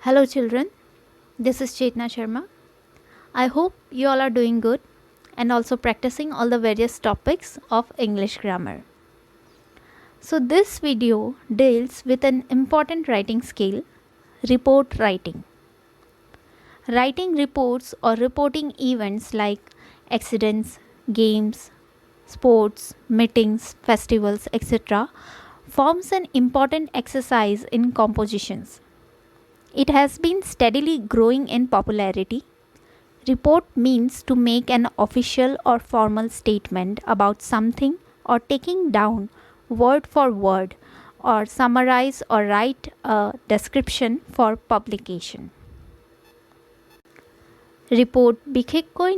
Hello children, this is Chetna Sharma. I hope you all are doing good and also practicing all the various topics of English grammar. So this video deals with an important writing skill, report writing. Writing reports or reporting events like accidents, games, sports, meetings, festivals, etc. forms an important exercise in compositions. It has been steadily growing in popularity. Report means to make an official or formal statement about something or taking down word for word or summarize or write a description for publication. Report বিশেষকৈ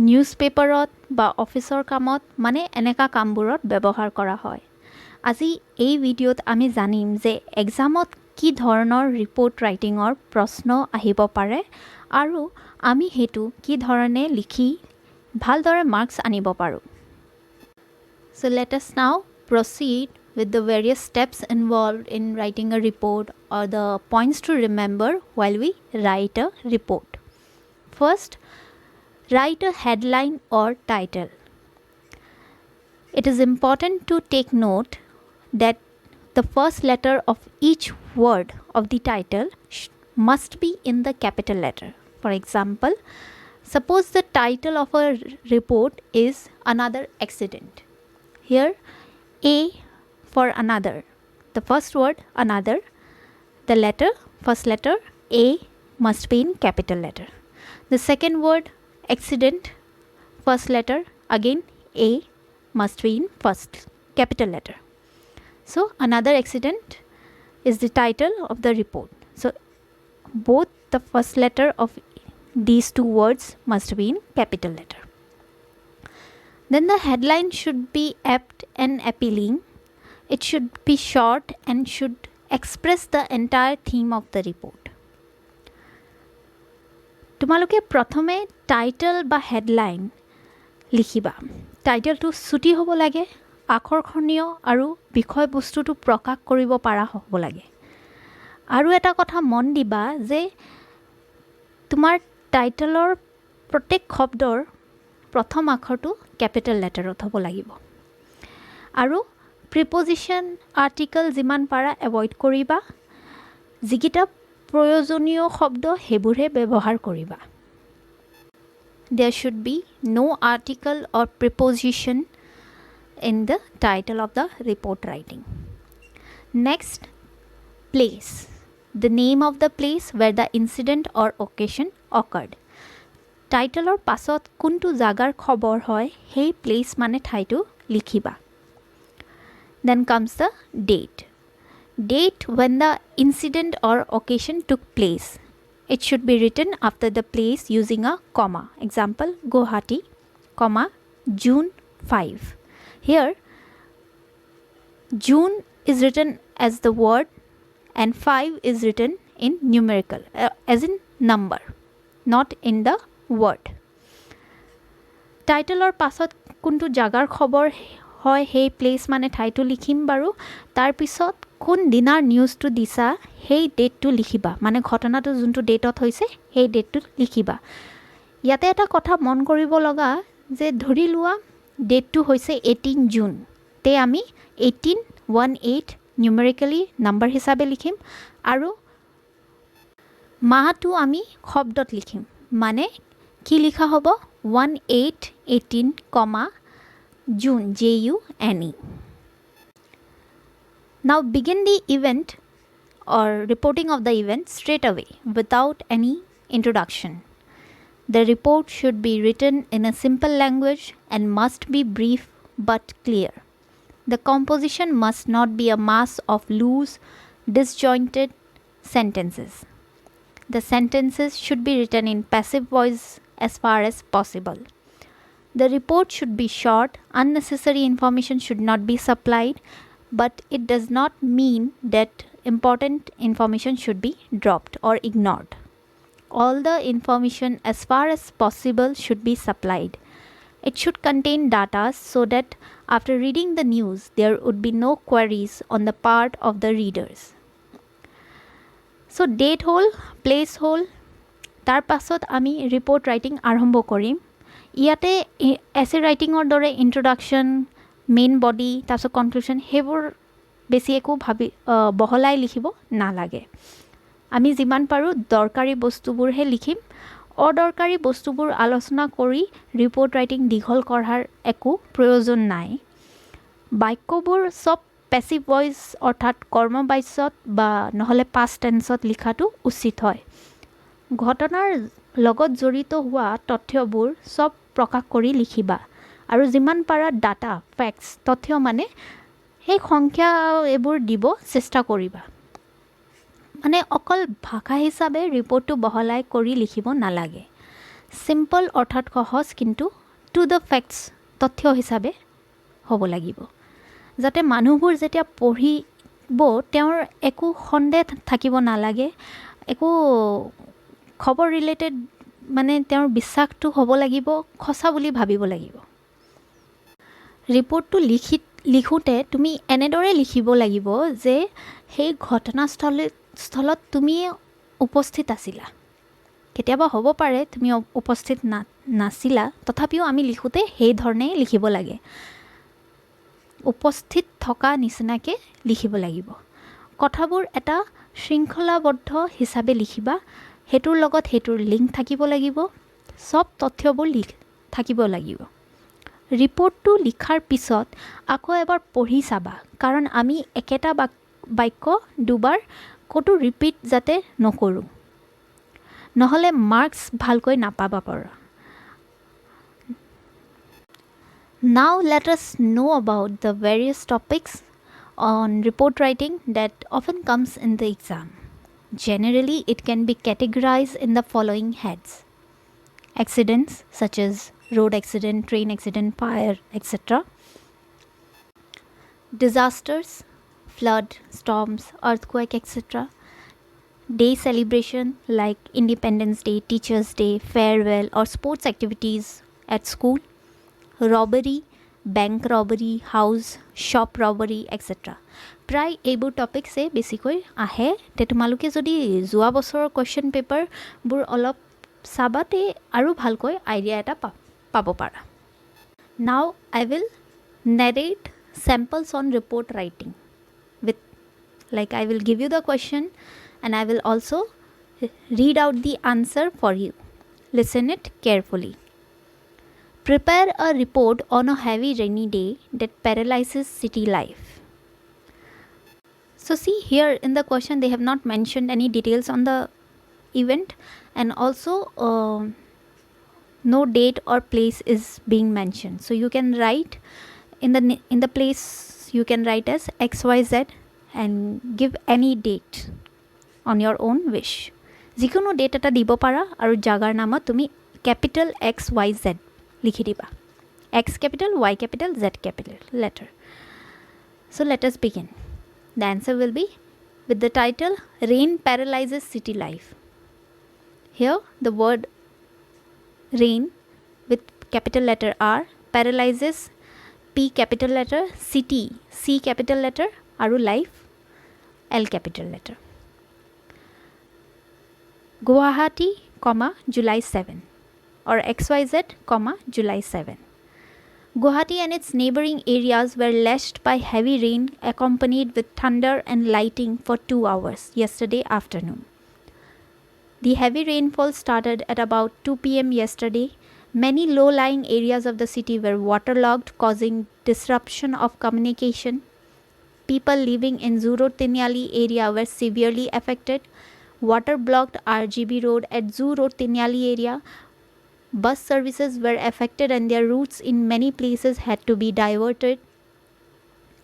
news পেপাৰত বা অফিচৰ কামত মানে এনেকা কামবোৰত ব্যৱহাৰ কৰা হয়। আজি এই ভিডিঅ'ত আমি জানিম যে এক্সামত কি ধৰণৰ ৰিপৰ্ট ৰাইটিঙৰ প্ৰশ্ন আহিব পাৰে আৰু আমি হেতু কি ধৰণে লিখি ভালদৰে মাৰ্কছ আনিব পাৰো। So let us now proceed with the various steps involved in writing a report or the points to remember while we write a report. First, write a headline or title. It is important to take note that the first letter of each word of the title must be in the capital letter. For example, suppose the title of a report is Another Accident. Here, A for another. The first word, another. The letter, first letter, A must be in capital letter. The second word, accident, first letter, again A must be in first capital letter. So another accident is the title of the report. So both the first letter of these two words must be in capital letter. Then the headline should be apt and appealing. It should be short and should express the entire theme of the report. তোমালোকে প্ৰথমে title বা headline লিখিবা। টাইটেলটো চুটি হ'ব লাগে, আকৰ্ষণীয় আৰু বিষয়বস্তুটো প্ৰকাশ কৰিব পৰা হ'ব লাগে। আৰু এটা কথা মন দিবা যে তোমাৰ টাইটেলৰ প্ৰত্যেক শব্দৰ প্ৰথম আখৰটো কেপিটেল লেটাৰত হ'ব লাগিব। আৰু প্ৰিপজিশ্যন আৰ্টিকল যিমান পাৰা এভইড কৰিবা। যিকেইটা প্ৰয়োজনীয় শব্দ সেইবোৰহে ব্যৱহাৰ কৰিবা। There should be no article or preposition in the title of the report writing. Next, place. The name of the place where the incident or occasion occurred. টাইটেলৰ পাছত কোনটো জাগাৰ খবৰ হয় সেই প্লেচ মানে ঠাইটো লিখিবা। Then comes the date. Date when the incident or occasion took place. It should be written after the place using a comma. Example, Guwahati, comma, June 5. Here, June is written as the word and 5 is written in numerical, as in number, not in the word. টাইটেলৰ পাছত কোনটো জাগাৰ খবৰ হয় সেই place মানে ঠাইটো লিখিম বাৰু। তাৰপিছত কোন দিনাৰ নিউজটো দিছা সেই ডেটটো লিখিবা, মানে ঘটনাটো যোনটো ডেটত হৈছে সেই ডেটটো লিখিবা। ইয়াতে এটা কথা মন কৰিব লগা যে ধৰি লোৱা ডেটটো হৈছে 18 জুন, তে আমি 1818 নিউমেৰিকেলি নাম্বাৰ হিচাপে লিখিম আৰু মাহটো আমি শব্দত লিখিম, মানে কি লিখা হ'ব 1818, June, June. Now begin the event or reporting of the event straight away without any introduction. The report should be written in a simple language and must be brief but clear. The composition must not be a mass of loose, disjointed sentences. The sentences should be written in passive voice as far as possible. The report should be short, unnecessary information should not be supplied, but it does not mean that important information should be dropped or ignored. All the information as far as possible should be supplied. It should contain data so that after reading the news, there would be no queries on the part of the readers. So date হ'ল, place হ'ল, তাৰ পাছত আমি report writing আৰম্ভ কৰিম। ইয়াতে এছে ৰাইটিঙৰ দৰে introduction, main body, তাৰপিছত কনক্লুশ্যন সেইবোৰ বেছি একো বহলাই লিখিব নালাগে। আমি যিমান পাৰোঁ দৰকাৰী বস্তুবোৰহে লিখিম। অদৰকাৰী বস্তুবোৰ আলোচনা কৰি ৰিপৰ্ট ৰাইটিং দীঘল কৰাৰ একো প্ৰয়োজন নাই। বাক্যবোৰ চব পেছিভ ভইচ অৰ্থাৎ কৰ্মবাচ্যত বা নহ'লে পাষ্ট টেন্সত লিখাটো উচিত হয়। ঘটনাৰ লগত জড়িত হোৱা তথ্যবোৰ চব প্ৰকাশ কৰি লিখিবা। আৰু যিমান পাৰা ডাটা, ফেক্টছ, তথ্য মানে সেই সংখ্যা এইবোৰ দিব চেষ্টা কৰিবা। মানে অকল ভাষা হিচাপে ৰিপৰ্টটো বহলাই কৰি লিখিব নালাগে। চিম্পল অৰ্থাৎ সহজ, কিন্তু টু দ্য ফেক্টছ তথ্য হিচাপে হ'ব লাগিব, যাতে মানুহবোৰ যেতিয়া পঢ়িব তেওঁৰ একো সন্দেহ থাকিব নালাগে, একো খবৰ ৰিলেটেড মানে তেওঁৰ বিশ্বাসটো হ'ব লাগিব, সঁচা বুলি ভাবিব লাগিব। ৰিপৰ্টটো লিখোঁতে তুমি এনেদৰে লিখিব লাগিব যে সেই ঘটনাস্থলত তুমি উপস্থিত আছিলা। কেতিয়াবা হ'ব পাৰে তুমি উপস্থিত নাছিলা, তথাপিও আমি লিখোঁতে সেই ধৰণেই লিখিব লাগে। উপস্থিত থকা নিচিনাকৈ লিখিব লাগিব। কথাবোৰ এটা শৃংখলাবদ্ধ হিচাপে লিখিবা। সেইটোৰ লগত সেইটোৰ লিংক থাকিব লাগিব, চব তথ্যবোৰ থাকিব লাগিব। ৰিপৰ্টটো লিখাৰ পিছত আকৌ এবাৰ পঢ়ি চাবা, কাৰণ আমি একেটা বাক্য দুবাৰ ক'তো ৰিপিট যাতে নকৰোঁ, নহ'লে মাৰ্কছ ভালকৈ নাপাবা পাৰা। Now let us know about the various topics on report writing that often comes in the exam. Generally, it can be categorized in the following heads: accidents such as road accident, train accident, fire, etc. Disasters, flood, storms, earthquake, etc. Day celebration like Independence Day, Teachers' Day, farewell, or sports activities at school. Robbery, bank robbery, house, shop robbery, etc. প্ৰায় এইবোৰ টপিকছে বেছিকৈ আহে। তে তোমালোকে যদি যোৱা বছৰৰ question পেপাৰবোৰ অলপ চাবাতে আৰু ভালকৈ আইডিয়া এটা পাব পাৰা। Now I will narrate samples on report writing with, like, I will give you the question and I will also read out the answer for you. Listen it carefully. Prepare a report on a heavy rainy day that paralyzes city life. So see here in the question they have not mentioned any details on the event, and also no date or place is being mentioned. So you can write in the place you can write as XYZ and give any date on your own wish. যিকোনো date এটা দিব পাৰা আৰু জাগাৰ নামত তুমি capital XYZ লিখি দিবা। X capital, Y capital, Z capital letter. So let us begin. The answer will be with the title Rain Paralyzes City Life. Here the word rain with capital letter R, paralyzes P capital letter, city C capital letter, aru life L capital letter. Guwahati, July 7 or XYZ, July 7. Guwahati and its neighboring areas were lashed by heavy rain accompanied with thunder and lightning for 2 hours yesterday afternoon. The heavy rainfall started at about 2 p.m. yesterday. Many low-lying areas of the city were waterlogged, causing disruption of communication. People living in Zuro Tinyali area were severely affected. Water blocked RGB Road at Zuro Tinyali area. Bus services were affected and their routes in many places had to be diverted.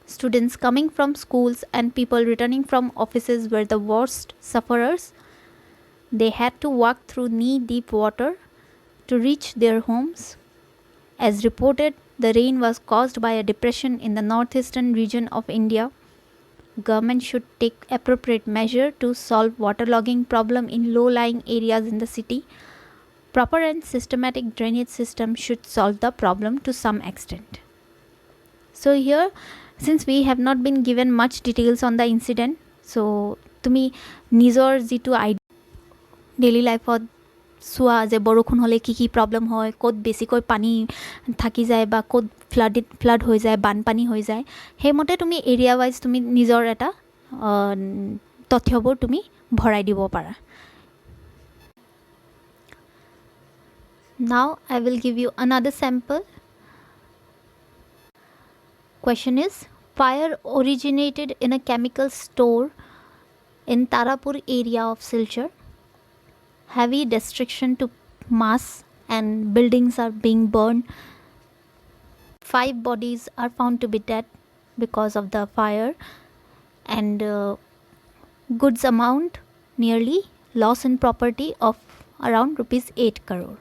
Students coming from schools and people returning from offices were the worst sufferers. They had to walk through knee-deep water to reach their homes. As reported, the rain was caused by a depression in the northeastern region of India. Government should take appropriate measure to solve waterlogging problem in low-lying areas in the city. Proper and systematic drainage system should solve the problem to some extent. So here, since we have not been given much details on the incident, so তুমি নিজৰ যিটো daily লাইফত চোৱা যে বৰষুণ হ'লে কি কি প্ৰব্লেম হয়, ক'ত বেছিকৈ পানী থাকি যায় বা ক'ত ফ্লাড হৈ যায়, বানপানী হৈ যায়, সেইমতে তুমি এৰিয়া ৱাইজ তুমি নিজৰ এটা তথ্যবোৰ তুমি ভৰাই দিব পাৰা। Now I will give you another sample. Question is, fire originated in a chemical store in Tarapur area of Silchar. Heavy destruction to mass and buildings are being burned. 5 bodies are found to be dead because of the fire, and goods amount nearly loss in property of around rupees 8 crore.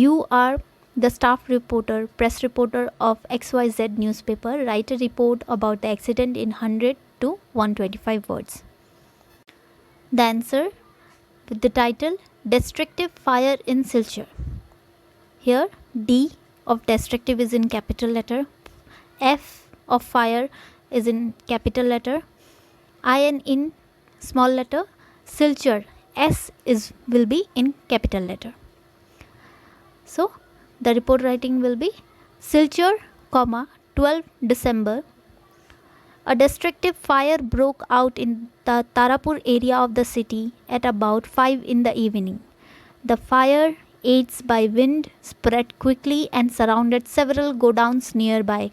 You are the staff reporter, press reporter of XYZ newspaper. Write a report about the accident in 100 to 125 words. The answer with the title, Destructive Fire in Silchar. Here D of destructive is in capital letter, F of fire is in capital letter, IN in small letter, Silchar S will be in capital letter. So the report writing will be, Silchar, 12 December, a destructive fire broke out in the Tarapur area of the city at about 5 in the evening. The fire, aids by wind, spread quickly and surrounded several godowns nearby.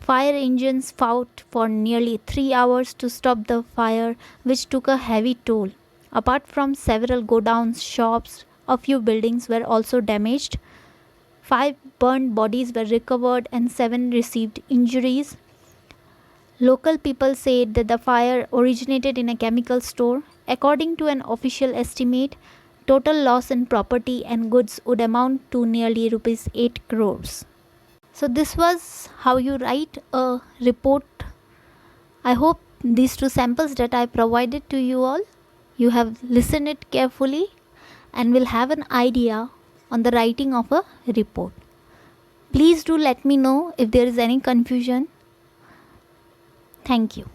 Fire engines fought for nearly 3 hours to stop the fire, which took a heavy toll. Apart from several godowns, shops, a few buildings were also damaged. 5 burned bodies were recovered and 7 received injuries. Local people said that the fire originated in a chemical store. According to an official estimate, total loss in property and goods would amount to nearly rupees 8 crores. So this was how you write a report. I hope these 2 samples that I provided to you all, you have listened it carefully and will have an idea on the writing of a report. Please do let me know if there is any confusion. Thank you.